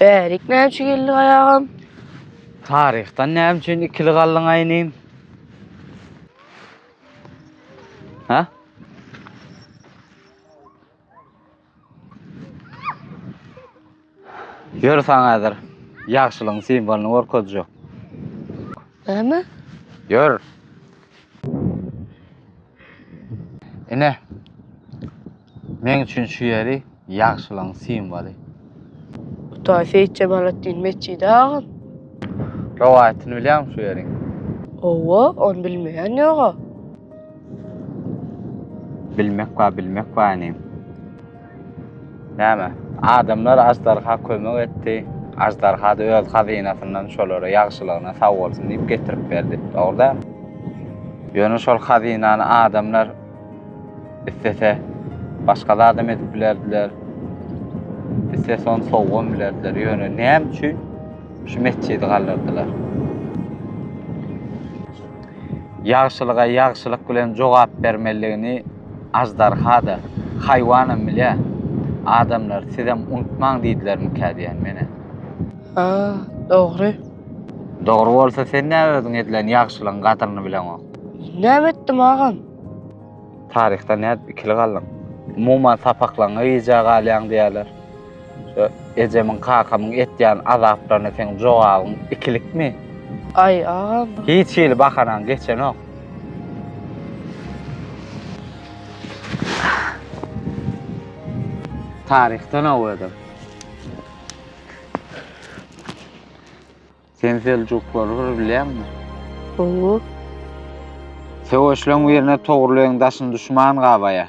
Bärik näçe geldi ayağım? Tarihten näme üçin ikili gallyň aýnym? Ha? Ýör saňadyr. Ýagşylygyň simbolunu görkezjek. Näme? Ýör. Ine. Men üçin şu ýeri ýagşylygyň simboly. Utaý Seyit Cemalettin mescidi agam. Rawatyny bilýärmi şu ýeriň? Owa, onu bilmeýän ýoga. Bilmek baýnym. Näme? Adamlar ajdarha kömek etdi. Ajdarha da öz hazynasyndan şolara ýagşylygyna sag bolsun diýip getirip berdi. Dogry. Ýöne şol hazynany adamlar istese başga da adam edip bilerdiler. İstese onu sowgan bilerdiler. Ýöne näme üçin şu mescidi galdyrdylar. Ýagşylyga ýagşylyk bilen jogap bermeligini ajdarha da haýwanam bilýär. Adamlar sizem unutmaň diýdilermi kädiýän mene. Ha, dogry. Dogry bolsa sen näme özüň edilen ýagşylygyň gatyryny bilen o? Näme etdim agam? Tarihta näde ikili galdyň. Umuman sapaklaňa ýyja galýan diýerler. Şu ejemin kakamyň etýän azaplarına sen jogabyň ikilikmi? Ay agam. Hiç ýyly bakanan geçen ok. Tarihten awadam. Sen Selçuklary bilýärmi? Owa. Seweşleň ýerine togurlayan daşyn düşman gabaýa.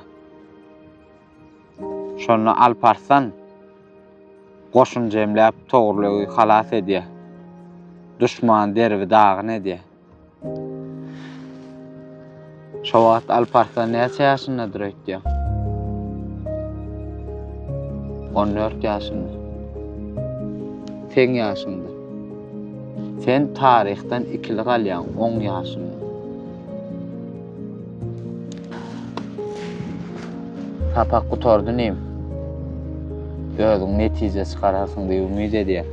Şonu Alparslan goşun jemläp togurlagy halas edýär. Düşman derbi dagyny edýär. Şo wagt Alparslan näçe ýaşyndadyr öýtdi? 14 ýaşynda. Sen ýaşynda. Sen tarihten ikili galýan 10 ýaşynda. Sapak gutardynym. Özüň netije çykarasyň diýip umyt edýär.